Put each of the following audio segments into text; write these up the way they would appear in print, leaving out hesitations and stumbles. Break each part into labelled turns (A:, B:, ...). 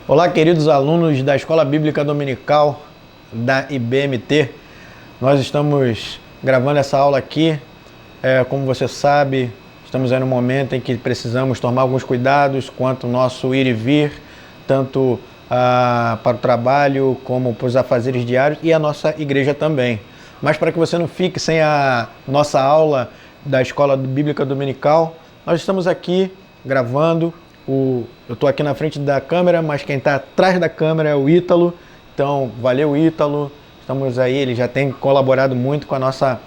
A: Olá, queridos alunos da Escola Bíblica Dominical da IBMT. Nós estamos gravando essa aula aqui. Como você sabe, estamos aí no momento em que precisamos tomar alguns cuidados quanto ao nosso ir e vir, tanto para o trabalho como para os afazeres diários e a nossa igreja também. Mas para que você não fique sem a nossa aula da Escola Bíblica Dominical, nós estamos aqui gravando. Eu estou aqui na frente da câmera, mas quem está atrás da câmera é o Ítalo. Então, valeu, Ítalo. Estamos aí, ele já tem colaborado muito com a nossa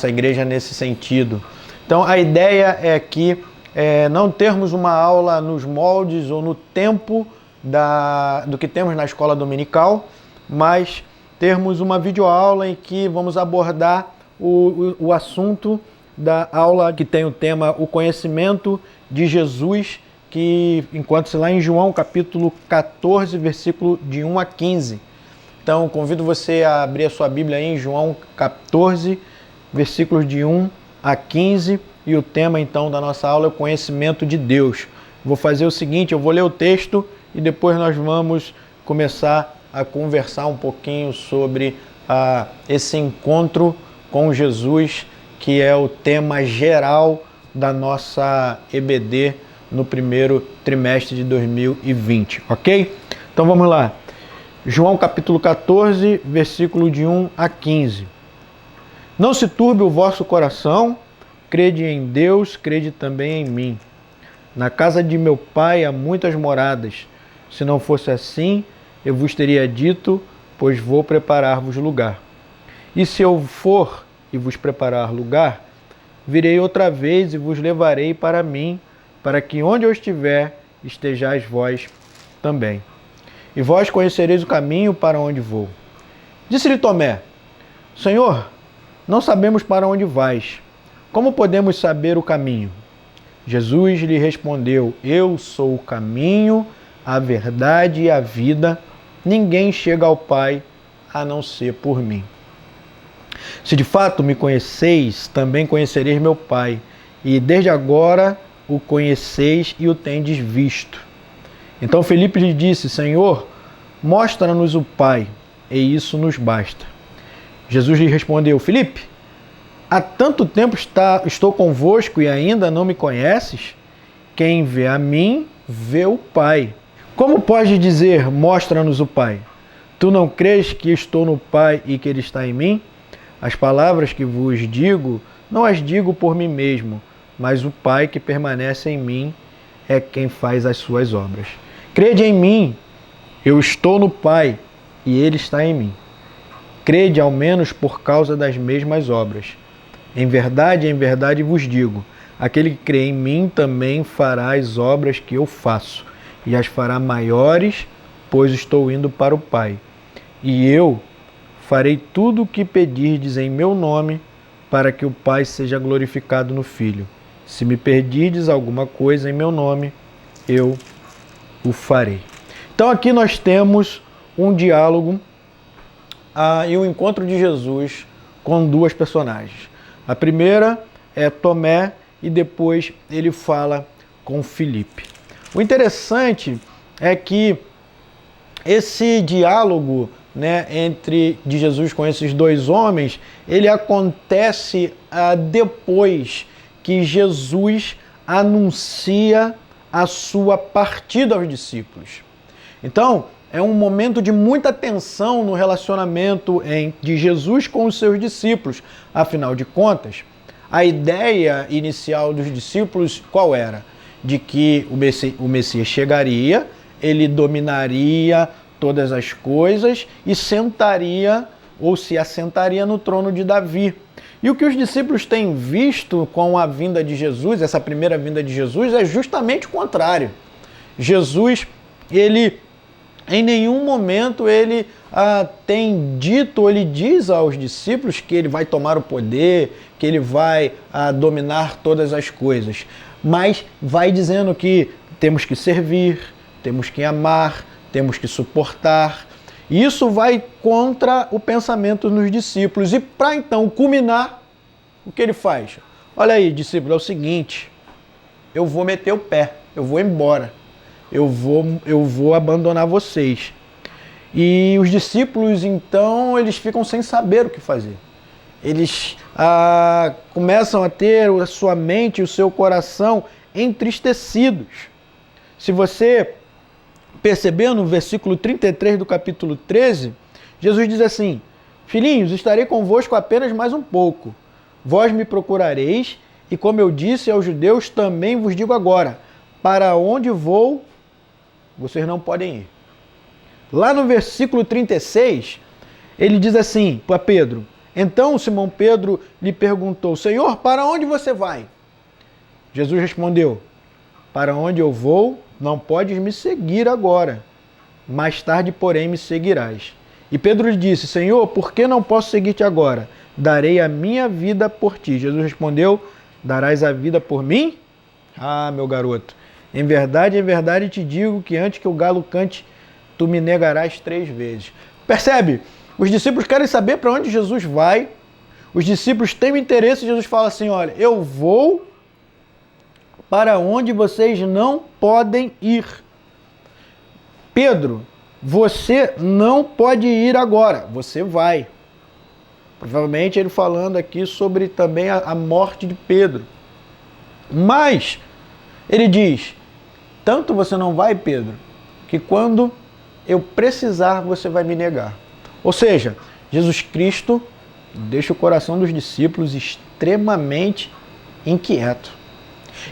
A: igreja nesse sentido. Então, a ideia é que não termos uma aula nos moldes ou no tempo do que temos na escola dominical, mas termos uma videoaula em que vamos abordar o assunto da aula que tem o tema O Conhecimento de Jesus, que encontra-se lá em João capítulo 14, versículo de 1 a 15. Então, convido você a abrir a sua Bíblia aí em João 14, versículos de 1 a 15, e o tema então da nossa aula é o conhecimento de Deus. Vou fazer o seguinte, eu vou ler o texto e depois nós vamos começar a conversar um pouquinho sobre esse encontro com Jesus, que é o tema geral da nossa EBD no primeiro trimestre de 2020, ok? Então vamos lá. João capítulo 14, versículo de 1 a 15. Não se turbe o vosso coração, crede em Deus, crede também em mim. Na casa de meu pai há muitas moradas. Se não fosse assim, eu vos teria dito, pois vou preparar-vos lugar. E se eu for e vos preparar lugar, virei outra vez e vos levarei para mim, para que onde eu estiver, estejais vós também. E vós conhecereis o caminho para onde vou. Disse-lhe Tomé: Senhor, não sabemos para onde vais. Como podemos saber o caminho? Jesus lhe respondeu: Eu sou o caminho, a verdade e a vida. Ninguém chega ao Pai a não ser por mim. Se de fato me conheceis, também conhecereis meu Pai, e desde agora o conheceis e o tendes visto. Então Filipe lhe disse: Senhor, mostra-nos o Pai, e isso nos basta. Jesus lhe respondeu: Filipe, há tanto tempo estou convosco e ainda não me conheces? Quem vê a mim, vê o Pai. Como podes dizer, mostra-nos o Pai? Tu não crês que estou no Pai e que Ele está em mim? As palavras que vos digo, não as digo por mim mesmo, mas o Pai que permanece em mim é quem faz as suas obras. Crede em mim, eu estou no Pai e Ele está em mim. Crede ao menos por causa das mesmas obras. Em verdade vos digo, aquele que crê em mim também fará as obras que eu faço, e as fará maiores, pois estou indo para o Pai. E eu farei tudo o que pedirdes em meu nome, para que o Pai seja glorificado no Filho. Se me pedirdes alguma coisa em meu nome, eu o farei. Então aqui nós temos um diálogo e um encontro de Jesus com duas personagens. A primeira é Tomé e depois ele fala com Filipe. O interessante é que esse diálogo, de Jesus com esses dois homens, ele acontece depois que Jesus anuncia a sua partida aos discípulos. Então, é um momento de muita tensão no relacionamento de Jesus com os seus discípulos. Afinal de contas, a ideia inicial dos discípulos qual era? De que o Messias chegaria, ele dominaria todas as coisas e sentaria ou se assentaria no trono de Davi. E o que os discípulos têm visto com a vinda de Jesus, essa primeira vinda de Jesus, é justamente o contrário. Jesus, ele em nenhum momento ele tem dito, ele diz aos discípulos que ele vai tomar o poder, que ele vai dominar todas as coisas. Mas vai dizendo que temos que servir, temos que amar, temos que suportar. Isso vai contra o pensamento nos discípulos. E para então culminar, o que ele faz? Olha aí, discípulo, é o seguinte, eu vou meter o pé, eu vou embora. eu vou abandonar vocês. E os discípulos, então, eles ficam sem saber o que fazer. Eles começam a ter a sua mente e o seu coração entristecidos. Se você perceber no versículo 33 do capítulo 13, Jesus diz assim: filhinhos, estarei convosco apenas mais um pouco. Vós me procurareis, e como eu disse aos judeus, também vos digo agora, para onde vou, vocês não podem ir. Lá no versículo 36, ele diz assim para Pedro: então Simão Pedro lhe perguntou: Senhor, para onde você vai? Jesus respondeu: para onde eu vou, não podes me seguir agora. Mais tarde, porém, me seguirás. E Pedro lhe disse: Senhor, por que não posso seguir-te agora? Darei a minha vida por ti. Jesus respondeu: darás a vida por mim? Ah, meu garoto, em verdade te digo que antes que o galo cante, tu me negarás 3 vezes. Percebe? Os discípulos querem saber para onde Jesus vai. Os discípulos têm interesse. Jesus fala assim: olha, eu vou para onde vocês não podem ir. Pedro, você não pode ir agora, você vai. Provavelmente ele falando aqui sobre também a morte de Pedro. Mas ele diz: tanto você não vai, Pedro, que quando eu precisar você vai me negar. Ou seja, Jesus Cristo deixa o coração dos discípulos extremamente inquieto.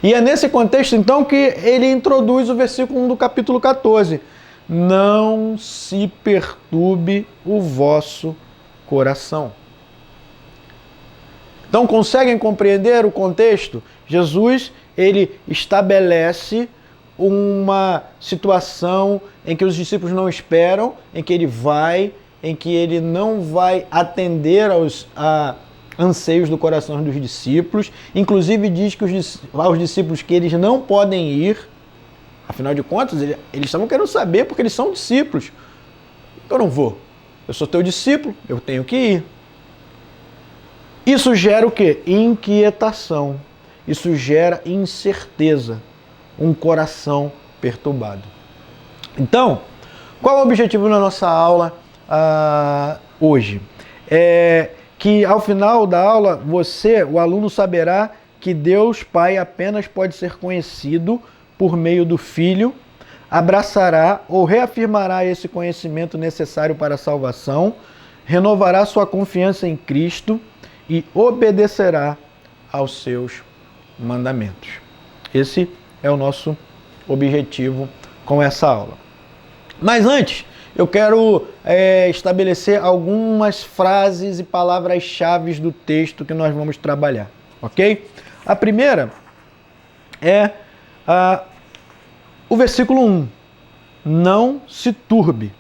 A: E é nesse contexto então que ele introduz o versículo 1 do capítulo 14. Não se perturbe o vosso coração. Então, conseguem compreender o contexto? Jesus, ele estabelece uma situação em que os discípulos não esperam, em que ele vai, em que ele não vai atender aos anseios do coração dos discípulos. Inclusive diz que aos discípulos que eles não podem ir. Afinal de contas, eles estavam querendo saber porque eles são discípulos. Eu não vou. Eu sou teu discípulo, eu tenho que ir. Isso gera o quê? Inquietação. Isso gera incerteza. Um coração perturbado. Então, qual é o objetivo da nossa aula hoje? É que ao final da aula, você, o aluno, saberá que Deus Pai apenas pode ser conhecido por meio do Filho, abraçará ou reafirmará esse conhecimento necessário para a salvação, renovará sua confiança em Cristo e obedecerá aos seus mandamentos. Esse é o nosso objetivo com essa aula. Mas antes, eu quero estabelecer algumas frases e palavras-chave do texto que nós vamos trabalhar, ok? A primeira é o versículo 1. Não se turbe.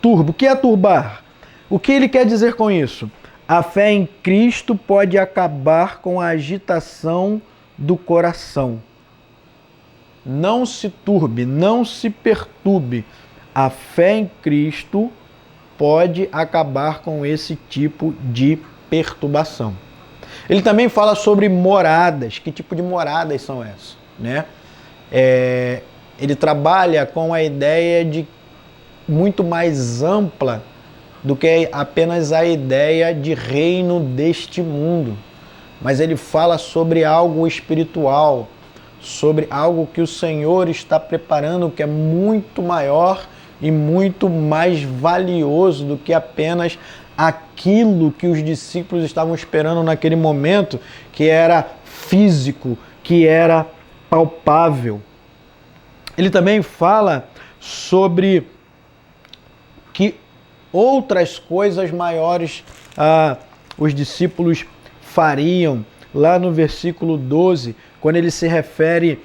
A: Turbo. O que é turbar? O que ele quer dizer com isso? A fé em Cristo pode acabar com a agitação do coração. Não se turbe, não se perturbe. A fé em Cristo pode acabar com esse tipo de perturbação. Ele também fala sobre moradas. Que tipo de moradas são essas, né? Ele trabalha com a ideia de muito mais ampla do que apenas a ideia de reino deste mundo. Mas ele fala sobre algo espiritual, sobre algo que o Senhor está preparando, que é muito maior e muito mais valioso do que apenas aquilo que os discípulos estavam esperando naquele momento, que era físico, que era palpável. Ele também fala sobre que outras coisas maiores os discípulos fariam. Lá no versículo 12, quando ele se refere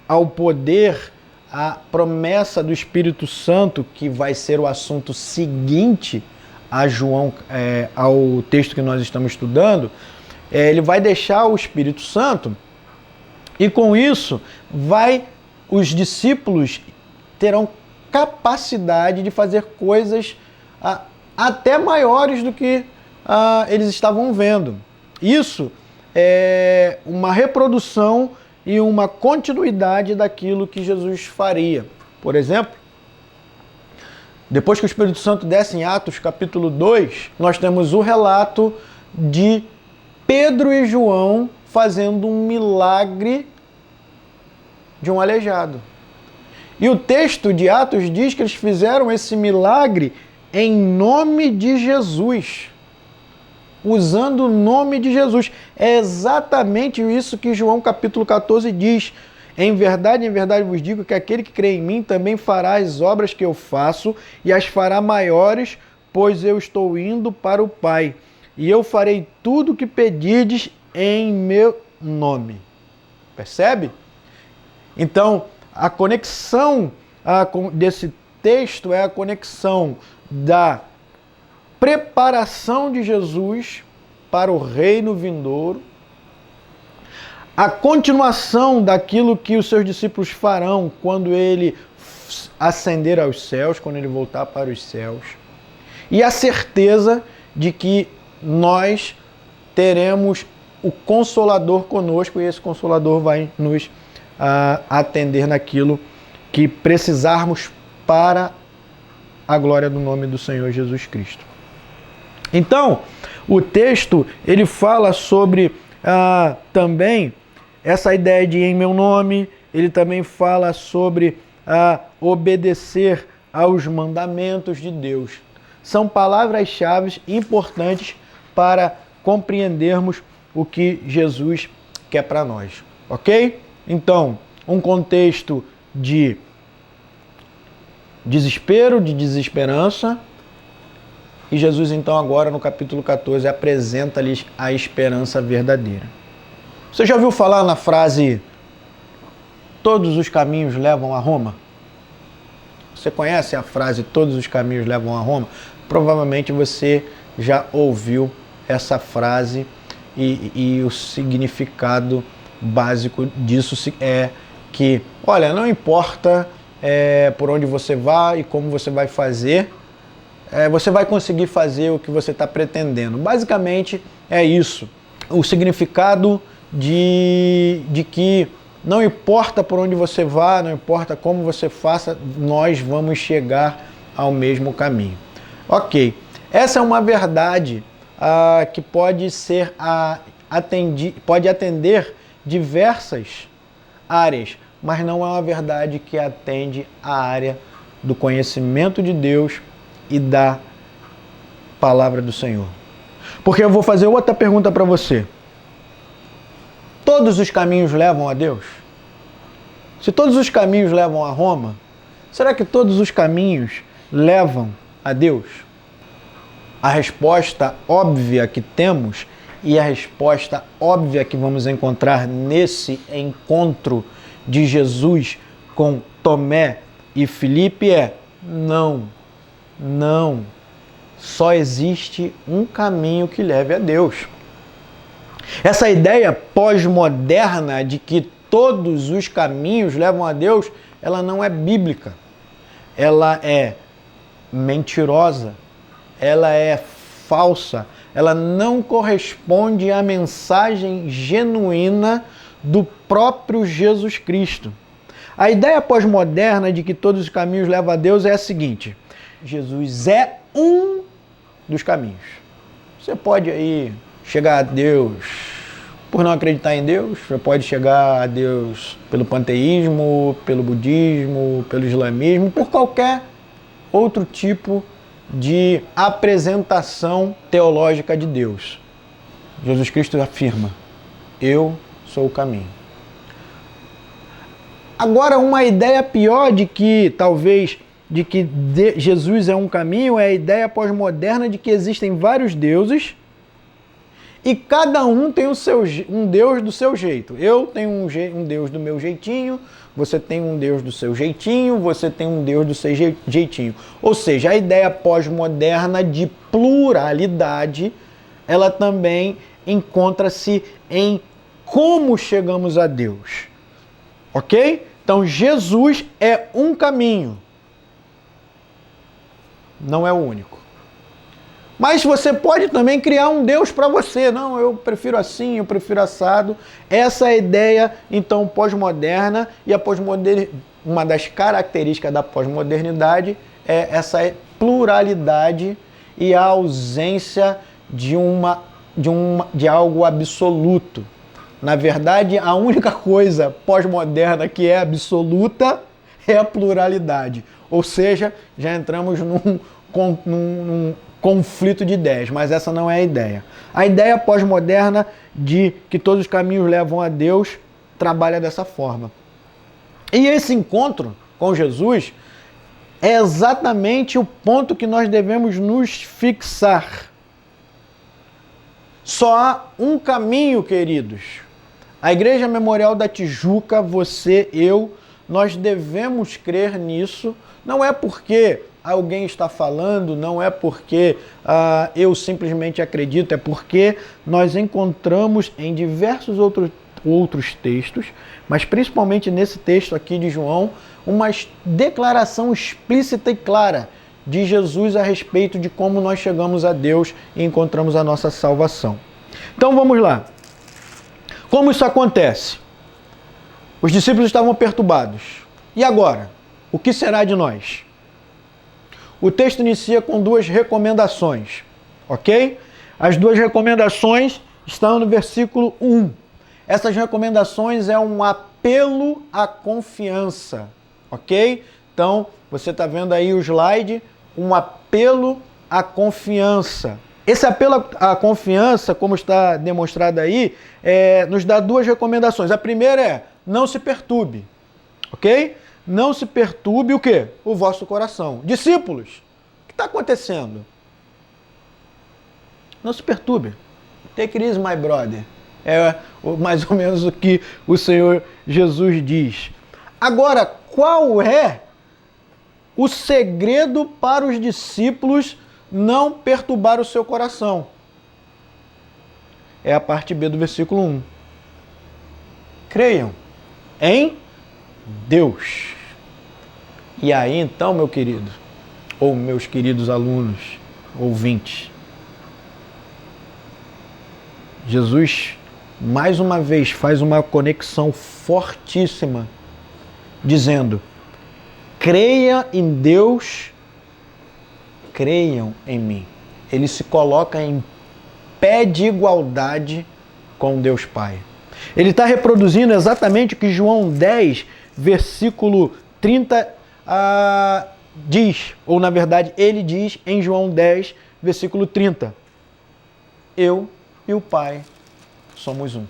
A: ao poder, à promessa do Espírito Santo, que vai ser o assunto seguinte a João, ao texto que nós estamos estudando, ele vai deixar o Espírito Santo e com isso os discípulos terão capacidade de fazer coisas até maiores do que eles estavam vendo. Isso é uma reprodução e uma continuidade daquilo que Jesus faria. Por exemplo, depois que o Espírito Santo desce em Atos capítulo 2, nós temos o relato de Pedro e João fazendo um milagre de um aleijado. E o texto de Atos diz que eles fizeram esse milagre em nome de Jesus. Usando o nome de Jesus. É exatamente isso que João capítulo 14 diz. Em verdade vos digo que aquele que crê em mim também fará as obras que eu faço e as fará maiores, pois eu estou indo para o Pai. E eu farei tudo o que pedirdes em meu nome. Percebe? Então, a conexão desse texto é a conexão da preparação de Jesus para o reino vindouro, a continuação daquilo que os seus discípulos farão quando ele ascender aos céus, quando ele voltar para os céus, e a certeza de que nós teremos o Consolador conosco e esse Consolador vai nos atender naquilo que precisarmos para a glória do nome do Senhor Jesus Cristo. Então, o texto ele fala sobre também essa ideia de em meu nome, ele também fala sobre obedecer aos mandamentos de Deus. São palavras-chave importantes para compreendermos o que Jesus quer para nós, ok? Então, um contexto de desespero, de desesperança, e Jesus então agora no capítulo 14 apresenta-lhes a esperança verdadeira. Você já ouviu falar na frase todos os caminhos levam a Roma? Você conhece a frase todos os caminhos levam a Roma? Provavelmente você já ouviu essa frase e o significado básico disso é que, olha, não importa por onde você vai e como você vai fazer, você vai conseguir fazer o que você está pretendendo. Basicamente é isso. O significado de que não importa por onde você vá, não importa como você faça, nós vamos chegar ao mesmo caminho. Ok, essa é uma verdade que pode ser pode atender diversas áreas, mas não é uma verdade que atende a área do conhecimento de Deus e da palavra do Senhor. Porque eu vou fazer outra pergunta para você. Todos os caminhos levam a Deus? Se todos os caminhos levam a Roma, será que todos os caminhos levam a Deus? A resposta óbvia que temos e a resposta óbvia que vamos encontrar nesse encontro de Jesus com Tomé e Filipe é não, não. Só existe um caminho que leve a Deus. Essa ideia pós-moderna de que todos os caminhos levam a Deus, ela não é bíblica. Ela é mentirosa. Ela é falsa. Ela não corresponde à mensagem genuína do próprio Jesus Cristo. A ideia pós-moderna de que todos os caminhos levam a Deus é a seguinte: Jesus é um dos caminhos. Você pode aí chegar a Deus por não acreditar em Deus, você pode chegar a Deus pelo panteísmo, pelo budismo, pelo islamismo, por qualquer outro tipo de apresentação teológica de Deus. Jesus Cristo afirma: eu sou o caminho. Agora, uma ideia pior de que Jesus é um caminho é a ideia pós-moderna de que existem vários deuses e cada um tem um Deus do seu jeito. Eu tenho um Deus do meu jeitinho, você tem um Deus do seu jeitinho, você tem um Deus do seu jeitinho. Ou seja, a ideia pós-moderna de pluralidade, ela também encontra-se em como chegamos a Deus. Ok? Então, Jesus é um caminho. Não é o único. Mas você pode também criar um Deus para você. Não, eu prefiro assim, eu prefiro assado. Essa é a ideia, então, pós-moderna. E uma das características da pós-modernidade é essa pluralidade e a ausência de algo absoluto. Na verdade, a única coisa pós-moderna que é absoluta é a pluralidade. Ou seja, já entramos num conflito de ideias, mas essa não é a ideia. A ideia pós-moderna de que todos os caminhos levam a Deus trabalha dessa forma. E esse encontro com Jesus é exatamente o ponto que nós devemos nos fixar. Só há um caminho, queridos. A Igreja Memorial da Tijuca, você, eu, nós devemos crer nisso. Não é porque alguém está falando, não é porque eu simplesmente acredito, é porque nós encontramos em diversos outros textos, mas principalmente nesse texto aqui de João, uma declaração explícita e clara de Jesus a respeito de como nós chegamos a Deus e encontramos a nossa salvação. Então vamos lá. Como isso acontece? Os discípulos estavam perturbados. E agora? O que será de nós? O texto inicia com duas recomendações, ok? As duas recomendações estão no versículo 1. Essas recomendações é um apelo à confiança, ok? Então, você está vendo aí o slide, um apelo à confiança. Esse apelo à confiança, como está demonstrado aí, nos dá duas recomendações. A primeira é, não se perturbe, ok? Não se perturbe o quê? O vosso coração. Discípulos, o que está acontecendo? Não se perturbe. Take it easy, my brother. É mais ou menos o que o Senhor Jesus diz. Agora, qual é o segredo para os discípulos não perturbar o seu coração? É a parte B do versículo 1. Creiam em Deus. E aí então, meu querido, ou meus queridos alunos, ouvintes, Jesus mais uma vez faz uma conexão fortíssima, dizendo: creia em Deus, creiam em mim. Ele se coloca em pé de igualdade com Deus Pai. Ele está reproduzindo exatamente o que João 10, versículo 30 diz, ou na verdade ele diz em João 10, versículo 30. Eu e o Pai somos um.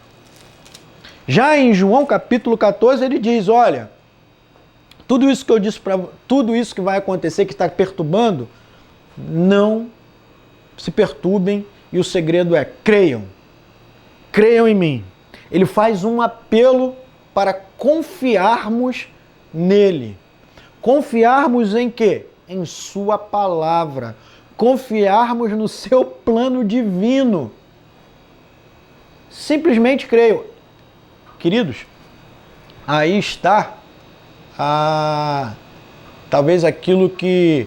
A: Já em João capítulo 14 ele diz, olha, tudo isso que eu disse tudo isso que vai acontecer, que está perturbando, não se perturbem, e o segredo é creiam em mim. Ele faz um apelo para confiarmos nele. Confiarmos em quê? Em sua palavra. Confiarmos no seu plano divino. Simplesmente creio. Queridos, aí está talvez aquilo que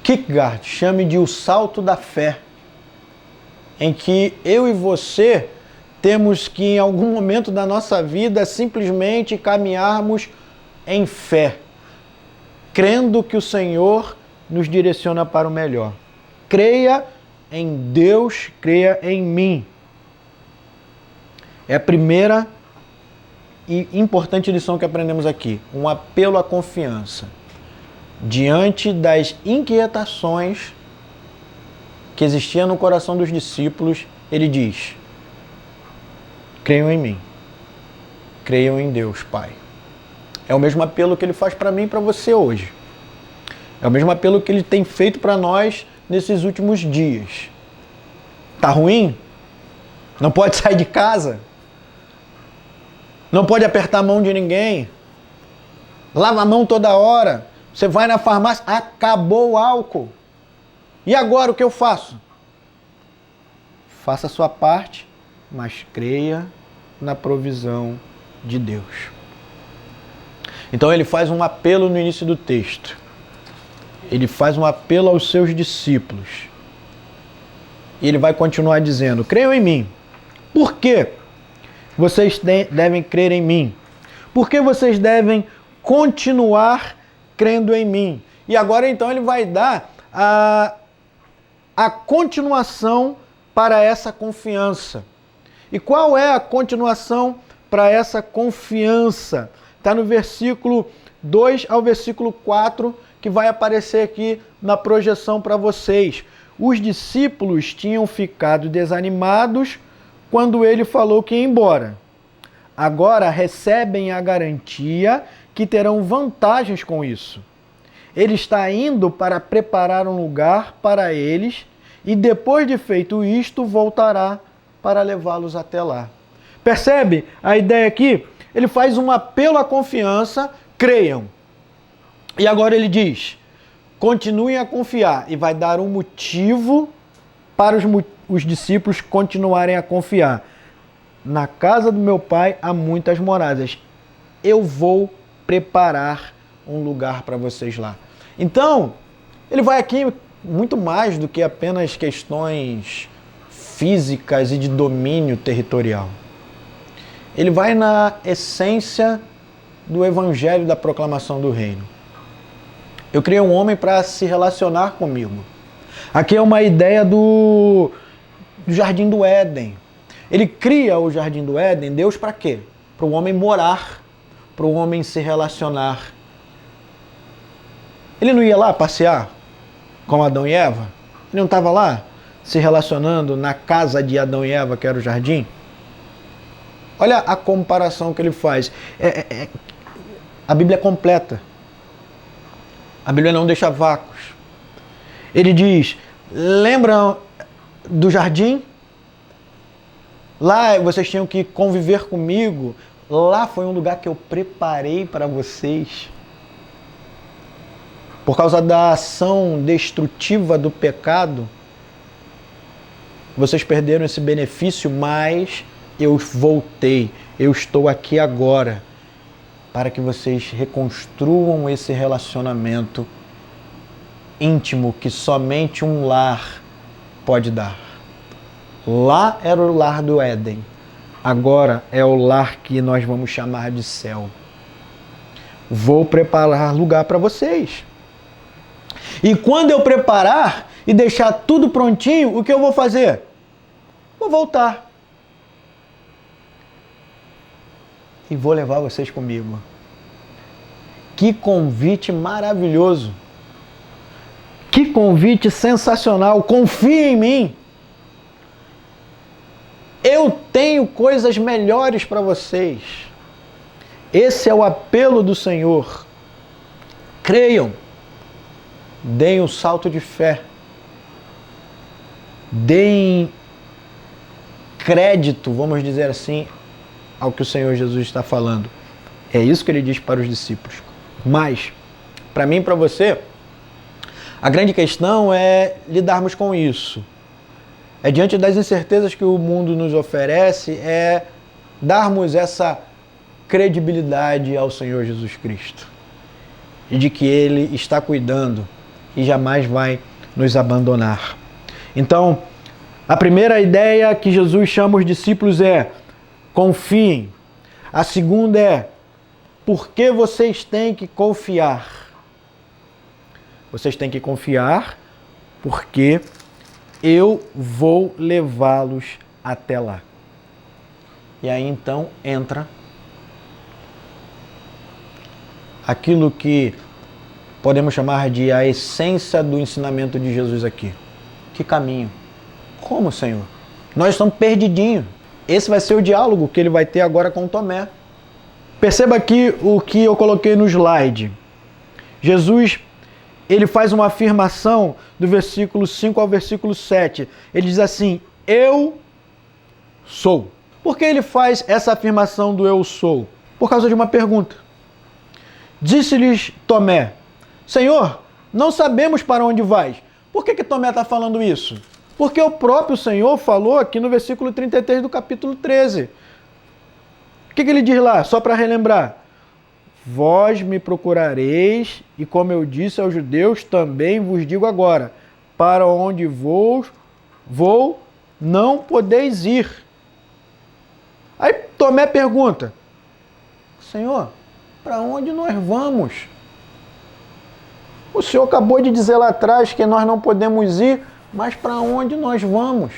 A: Kierkegaard chame de o salto da fé, em que eu e você temos que em algum momento da nossa vida simplesmente caminharmos em fé, crendo que o Senhor nos direciona para o melhor. Creia em Deus, creia em mim. É a primeira e importante lição que aprendemos aqui. Um apelo à confiança. Diante das inquietações que existiam no coração dos discípulos, ele diz: creiam em mim. Creiam em Deus, Pai. É o mesmo apelo que ele faz para mim e para você hoje. É o mesmo apelo que ele tem feito para nós nesses últimos dias. Tá ruim? Não pode sair de casa? Não pode apertar a mão de ninguém? Lava a mão toda hora? Você vai na farmácia, acabou o álcool. E agora o que eu faço? Faça a sua parte, mas creia na provisão de Deus. Então ele faz um apelo no início do texto. Ele faz um apelo aos seus discípulos. E ele vai continuar dizendo: creiam em mim. Por quê? Vocês devem crer em mim. Por que vocês devem continuar crendo em mim? E agora então ele vai dar a continuação para essa confiança. E qual é a continuação para essa confiança? Está no versículo 2 ao versículo 4, que vai aparecer aqui na projeção para vocês. Os discípulos tinham ficado desanimados quando ele falou que ia embora. Agora recebem a garantia que terão vantagens com isso. Ele está indo para preparar um lugar para eles e depois de feito isto, voltará para levá-los até lá. Percebe a ideia aqui? Ele faz um apelo à confiança, creiam. E agora ele diz, continuem a confiar, e vai dar um motivo para os discípulos continuarem a confiar. Na casa do meu pai há muitas moradas. Eu vou preparar um lugar para vocês lá. Então, ele vai aqui muito mais do que apenas questões físicas e de domínio territorial. Ele vai na essência do evangelho da proclamação do reino. Eu criei um homem para se relacionar comigo. Aqui é uma ideia do Jardim do Éden. Ele cria o Jardim do Éden, Deus para quê? Para o homem morar, para o homem se relacionar. Ele não ia lá passear com Adão e Eva? Ele não estava lá se relacionando na casa de Adão e Eva, que era o jardim? Olha a comparação que ele faz. A Bíblia é completa. A Bíblia não deixa vácuos. Ele diz, lembram do jardim? Lá vocês tinham que conviver comigo. Lá foi um lugar que eu preparei para vocês. Por causa da ação destrutiva do pecado, vocês perderam esse benefício, mas eu voltei. Eu estou aqui agora para que vocês reconstruam esse relacionamento íntimo que somente um lar pode dar. Lá era o lar do Éden. Agora é o lar que nós vamos chamar de céu. Vou preparar lugar para vocês. E quando eu preparar e deixar tudo prontinho, o que eu vou fazer? Vou voltar. E vou levar vocês comigo. Que convite maravilhoso. Que convite sensacional. Confie em mim. Eu tenho coisas melhores para vocês. Esse é o apelo do Senhor. Creiam. Deem um salto de fé. Deem crédito, vamos dizer assim, ao que o Senhor Jesus está falando. É isso que ele diz para os discípulos. Mas, para mim e para você, a grande questão é lidarmos com isso. É diante das incertezas que o mundo nos oferece, é darmos essa credibilidade ao Senhor Jesus Cristo. E de que Ele está cuidando e jamais vai nos abandonar. Então, a primeira ideia que Jesus chama os discípulos é: confiem. A segunda é: por que vocês têm que confiar? Vocês têm que confiar porque eu vou levá-los até lá. E aí então entra aquilo que podemos chamar de a essência do ensinamento de Jesus aqui. Que caminho? Como, Senhor? Nós estamos perdidinhos. Esse vai ser o diálogo que ele vai ter agora com Tomé. Perceba aqui o que eu coloquei no slide. Jesus, ele faz uma afirmação do versículo 5 ao versículo 7. Ele diz assim: eu sou. Por que ele faz essa afirmação do eu sou? Por causa de uma pergunta. Disse-lhes Tomé: Senhor, não sabemos para onde vais. Por que Tomé está falando isso? Porque o próprio Senhor falou aqui no versículo 33 do capítulo 13. O que ele diz lá? Só para relembrar. Vós me procurareis, e como eu disse aos judeus, também vos digo agora, para onde vou, vou, não podeis ir. Aí Tomé pergunta, Senhor, para onde nós vamos? O Senhor acabou de dizer lá atrás que nós não podemos ir, mas para onde nós vamos?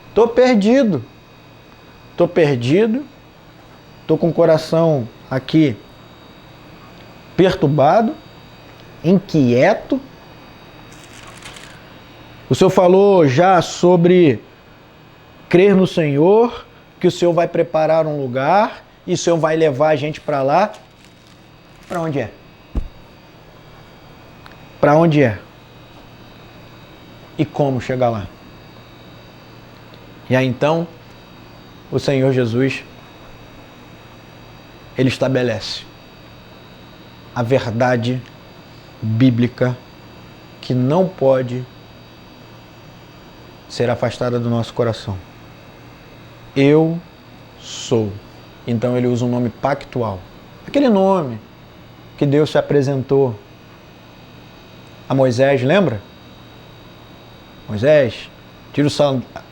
A: Estou perdido. Estou perdido. Estou com o coração aqui perturbado, inquieto. O Senhor falou já sobre crer no Senhor, que o Senhor vai preparar um lugar e o Senhor vai levar a gente para lá. Para onde é? Para onde é? E como chegar lá? E aí então, o Senhor Jesus, Ele estabelece a verdade bíblica que não pode ser afastada do nosso coração. Eu sou. Então ele usa um nome pactual. Aquele nome que Deus se apresentou a Moisés, lembra? Moisés, tira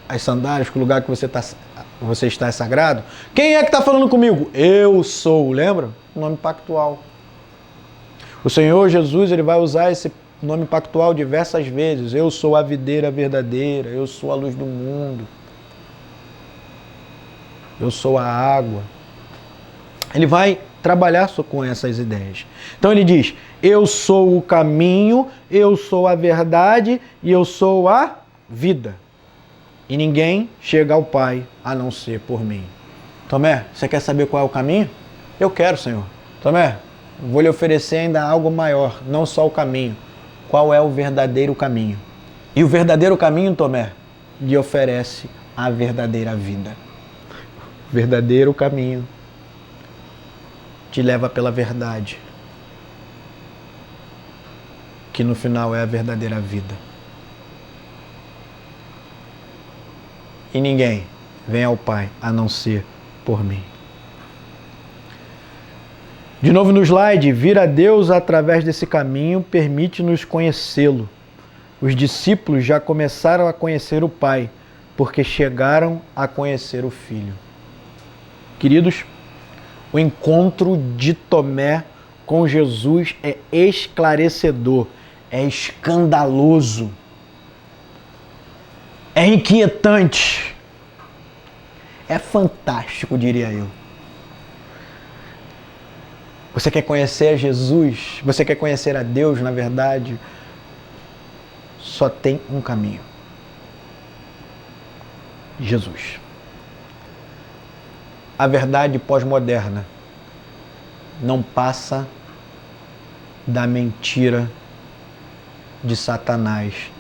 A: as sandálias, que o lugar que você está é sagrado. Quem é que está falando comigo? Eu sou, lembra? Um nome pactual. O Senhor Jesus, Ele vai usar esse nome pactual diversas vezes. Eu sou a videira verdadeira, eu sou a luz do mundo, eu sou a água. Ele vai trabalhar com essas ideias. Então ele diz, eu sou o caminho, eu sou a verdade e eu sou a vida. E ninguém chega ao Pai a não ser por mim. Tomé, você quer saber qual é o caminho? Eu quero, Senhor. Tomé, vou lhe oferecer ainda algo maior, não só o caminho. Qual é o verdadeiro caminho? E o verdadeiro caminho, Tomé, lhe oferece a verdadeira vida. O verdadeiro caminho te leva pela verdade, que no final é a verdadeira vida. E ninguém vem ao Pai a não ser por mim. De novo no slide, vir a Deus através desse caminho permite-nos conhecê-lo. Os discípulos já começaram a conhecer o Pai, porque chegaram a conhecer o Filho. Queridos, o encontro de Tomé com Jesus é esclarecedor, é escandaloso, é inquietante, é fantástico, diria eu. Você quer conhecer a Jesus? Você quer conhecer a Deus, na verdade? Só tem um caminho. Jesus. A verdade pós-moderna não passa da mentira de Satanás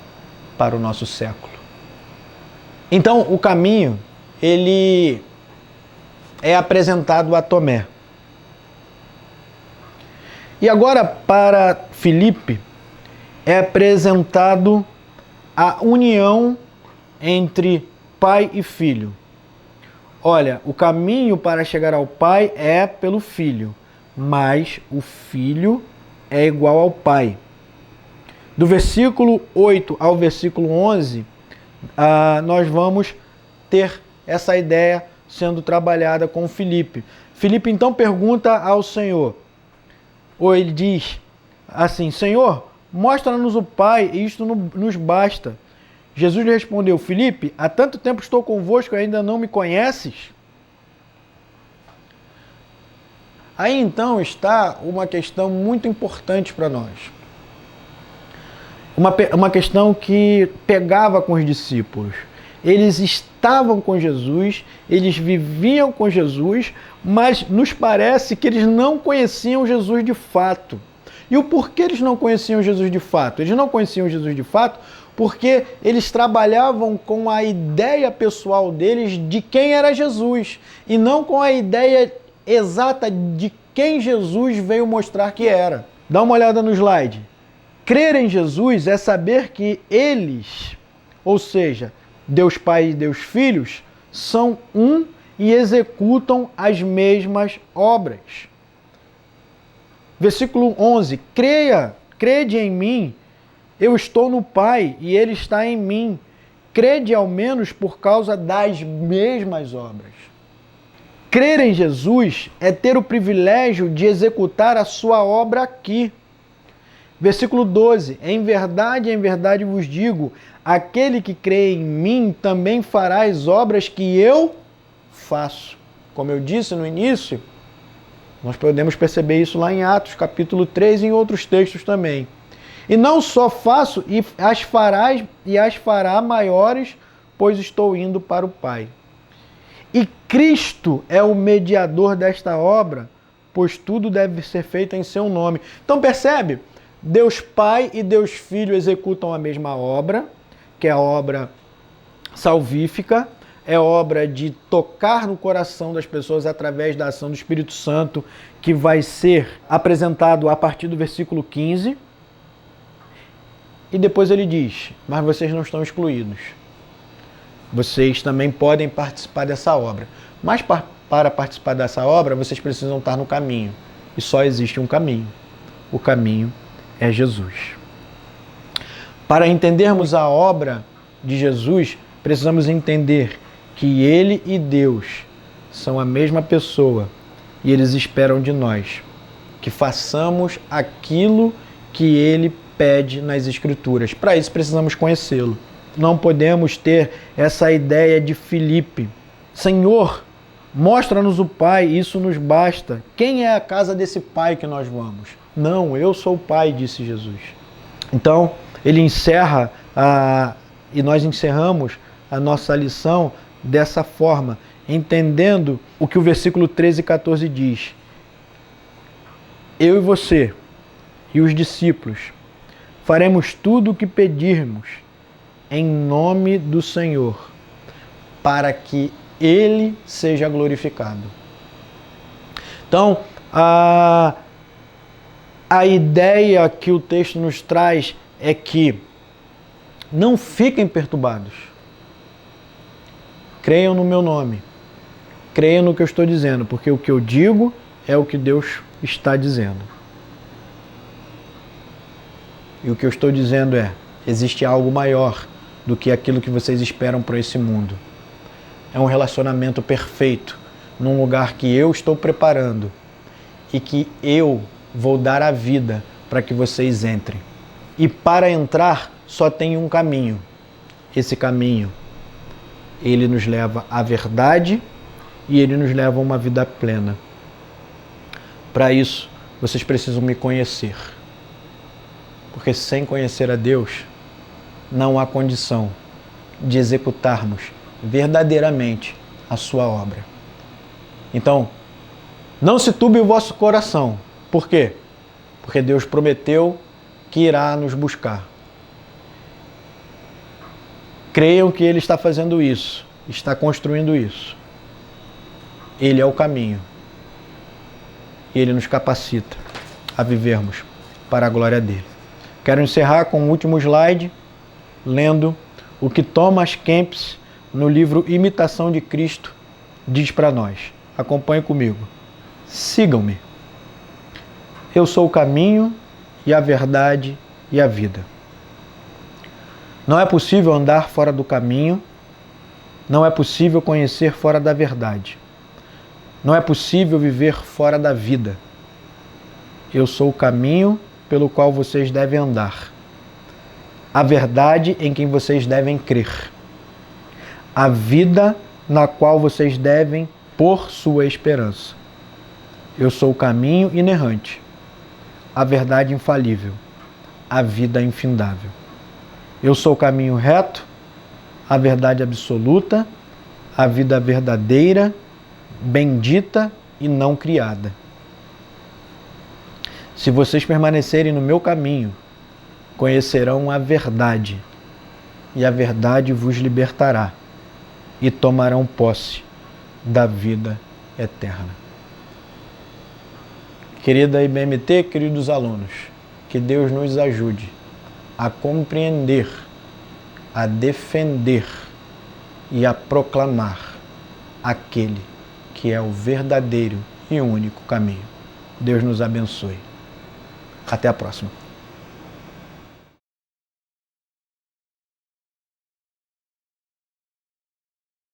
A: para o nosso século. Então, o caminho, ele é apresentado a Tomé. E agora, para Filipe, é apresentado a união entre pai e filho. Olha, o caminho para chegar ao pai é pelo filho, mas o filho é igual ao pai. Do versículo 8 ao versículo 11, nós vamos ter essa ideia sendo trabalhada com Filipe. Filipe então pergunta ao Senhor, ou ele diz assim, Senhor, mostra-nos o Pai e isto nos basta. Jesus lhe respondeu, Filipe, há tanto tempo estou convosco e ainda não me conheces? Aí então está uma questão muito importante para nós. Uma questão que pegava com os discípulos. Eles estavam com Jesus, eles viviam com Jesus, mas nos parece que eles não conheciam Jesus de fato. E o porquê eles não conheciam Jesus de fato? Eles não conheciam Jesus de fato porque eles trabalhavam com a ideia pessoal deles de quem era Jesus e não com a ideia exata de quem Jesus veio mostrar que era. Dá uma olhada no slide. Crer em Jesus é saber que eles, ou seja, Deus Pai e Deus Filhos, são um e executam as mesmas obras. Versículo 11, crede em mim, eu estou no Pai e Ele está em mim. crede ao menos por causa das mesmas obras. Crer em Jesus é ter o privilégio de executar a sua obra aqui. Versículo 12. Em verdade vos digo, aquele que crê em mim também fará as obras que eu faço. Como eu disse no início, nós podemos perceber isso lá em Atos, capítulo 3 e em outros textos também. E não só faço, e as fará maiores, pois estou indo para o Pai. E Cristo é o mediador desta obra, pois tudo deve ser feito em seu nome. Então percebe? Deus Pai e Deus Filho executam a mesma obra, que é a obra salvífica, é obra de tocar no coração das pessoas através da ação do Espírito Santo, que vai ser apresentado a partir do versículo 15. E depois ele diz, mas vocês não estão excluídos. Vocês também podem participar dessa obra. Mas para participar dessa obra, vocês precisam estar no caminho. E só existe um caminho. O caminho é Jesus. Para entendermos a obra de Jesus, precisamos entender que Ele e Deus são a mesma pessoa e eles esperam de nós que façamos aquilo que Ele pede nas Escrituras. Para isso precisamos conhecê-lo. Não podemos ter essa ideia de Filipe. Senhor, mostra-nos o Pai, isso nos basta. Quem é a casa desse Pai que nós vamos? Não, eu sou o Pai, disse Jesus. Então, ele encerra, e nós encerramos a nossa lição dessa forma, entendendo o que o versículo 13 e 14 diz. Eu e você, e os discípulos, faremos tudo o que pedirmos em nome do Senhor, para que Ele seja glorificado. Então, a ideia que o texto nos traz é que não fiquem perturbados. Creiam no meu nome. Creiam no que eu estou dizendo, porque o que eu digo é o que Deus está dizendo. E o que eu estou dizendo é, existe algo maior do que aquilo que vocês esperam para esse mundo. É um relacionamento perfeito, num lugar que eu estou preparando e que eu vou dar a vida para que vocês entrem. E para entrar só tem um caminho. Esse caminho, ele nos leva à verdade e ele nos leva a uma vida plena. Para isso, vocês precisam me conhecer. Porque sem conhecer a Deus, não há condição de executarmos verdadeiramente a sua obra. Então, não se turbe o vosso coração. Por quê? Porque Deus prometeu que irá nos buscar. Creiam que Ele está fazendo isso, está construindo isso. Ele é o caminho. E Ele nos capacita a vivermos para a glória dEle. Quero encerrar com o último slide, lendo o que Thomas Kempis, no livro Imitação de Cristo, diz para nós. Acompanhe comigo. Sigam-me. Eu sou o caminho e a verdade e a vida. Não é possível andar fora do caminho, não é possível conhecer fora da verdade. Não é possível viver fora da vida. Eu sou o caminho pelo qual vocês devem andar. A verdade em quem vocês devem crer. A vida na qual vocês devem pôr sua esperança. Eu sou o caminho inerrante, a verdade infalível, a vida infindável. Eu sou o caminho reto, a verdade absoluta, a vida verdadeira, bendita e não criada. Se vocês permanecerem no meu caminho, conhecerão a verdade, e a verdade vos libertará, e tomarão posse da vida eterna. Querida IBMT, queridos alunos, que Deus nos ajude a compreender, a defender e a proclamar aquele que é o verdadeiro e único caminho. Deus nos abençoe. Até a próxima.